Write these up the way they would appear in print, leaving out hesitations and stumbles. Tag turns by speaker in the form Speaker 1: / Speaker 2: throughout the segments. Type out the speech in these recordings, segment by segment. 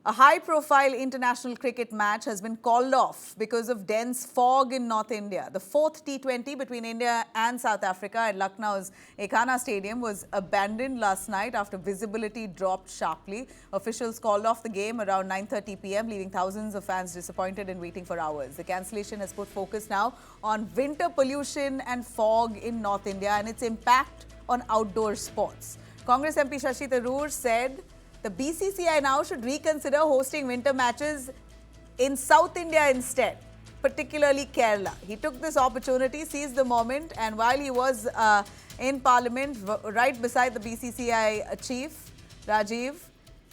Speaker 1: A high-profile international cricket match has been called off because of dense fog in North India. The fourth T20 between India and South Africa at Lucknow's Ekhana Stadium was abandoned last night after visibility dropped sharply. Officials called off the game around 9:30 p.m., leaving thousands of fans disappointed and waiting for hours. The cancellation has put focus now on winter pollution and fog in North India and its impact on outdoor sports. Congress MP Shashi Tharoor said the BCCI now should reconsider hosting winter matches in South India instead, particularly Kerala. He took this opportunity, seized the moment, and while he was in Parliament, right beside the BCCI chief, Rajiv,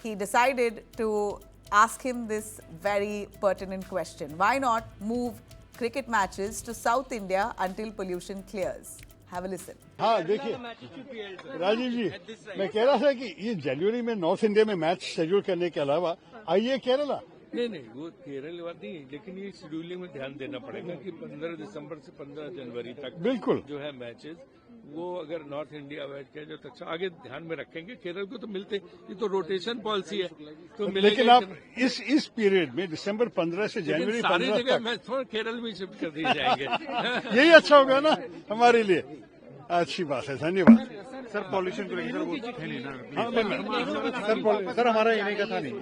Speaker 1: he decided to ask him this very pertinent question. Why not move cricket matches to South India until pollution clears? Have a listen.
Speaker 2: हाँ देखिए राजीव जी, मैं कह रहा था कि ये जनवरी में north India में मैच शेड्यूल करने के अलावा आइए केरला।
Speaker 3: नहीं वो केरल बात नहीं, लेकिन ये शेड्यूलिंग में ध्यान देना पड़ेगा कि 15 दिसंबर से 15 जनवरी तक
Speaker 2: बिल्कुल
Speaker 3: जो है मैचेस वो अगर नॉर्थ इंडिया मैच किया जाए तो आगे ध्यान में रखेंगे। केरल को तो मिलते, ये तो रोटेशन पॉलिसी है तो
Speaker 2: लेकिन आप इस पीरियड में दिसंबर 15 से जनवरी 15
Speaker 3: सारी जगह
Speaker 2: तक
Speaker 3: मैच थोड़ा केरल में शिफ्ट कर दिए जाएंगे।
Speaker 2: यही अच्छा होगा ना हमारे लिए। अच्छी बात है, धन्यवाद।
Speaker 4: सर पॉल्यूशन को लेकर वो है नहीं ना सर हमारा ये नहीं का था नहीं।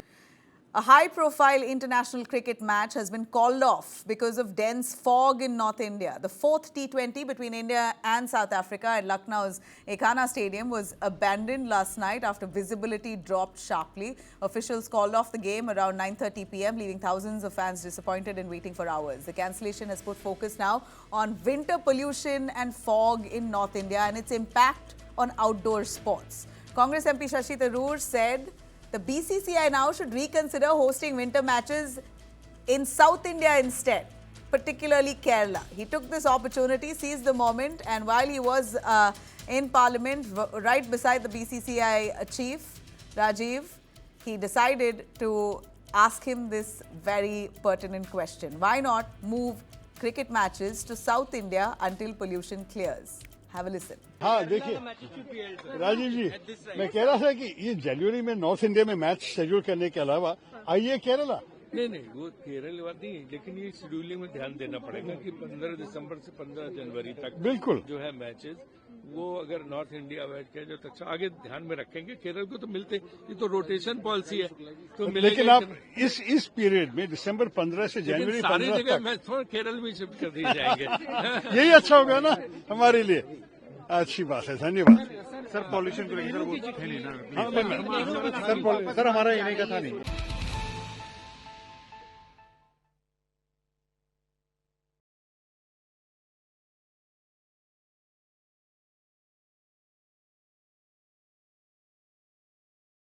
Speaker 1: A high-profile international cricket match has been called off because of dense fog in North India. The fourth T20 between India and South Africa at Lucknow's Ekhana Stadium was abandoned last night after visibility dropped sharply. Officials called off the game around 9:30 p.m., leaving thousands of fans disappointed and waiting for hours. The cancellation has put focus now on winter pollution and fog in North India and its impact on outdoor sports. Congress MP Shashi Tharoor said the BCCI now should reconsider hosting winter matches in South India instead, particularly Kerala. He took this opportunity, seized the moment, and while he was in Parliament, right beside the BCCI chief, Rajiv, he decided to ask him this very pertinent question. Why not move cricket matches to South India until pollution clears? Have a listen.
Speaker 2: हाँ देखिए राजीव जी, मैं कह रहा था कि ये जनवरी में north India में मैच शेड्यूल करने के अलावा आइए केरला।
Speaker 3: नहीं वो केरल बात नहीं, लेकिन ये शेड्यूलिंग में ध्यान देना पड़ेगा कि 15 दिसंबर से 15 जनवरी तक
Speaker 2: बिल्कुल
Speaker 3: जो है मैचेस वो अगर नॉर्थ इंडिया मैच किया जाए तो आगे ध्यान में रखेंगे। केरल को तो मिलते, ये तो रोटेशन पॉलिसी है तो
Speaker 2: लेकिन आप इस पीरियड में दिसंबर 15 से जनवरी
Speaker 3: सारी
Speaker 2: 15
Speaker 3: जगह
Speaker 2: तक
Speaker 3: मैच थोड़ा केरल में शिफ्ट कर दिए जाएंगे।
Speaker 2: यही अच्छा होगा ना हमारे लिए। अच्छी बात है, धन्यवाद।
Speaker 4: सर पॉल्यूशन को लेकर वो है नहीं ना सर हमारा ये नहीं का था नहीं।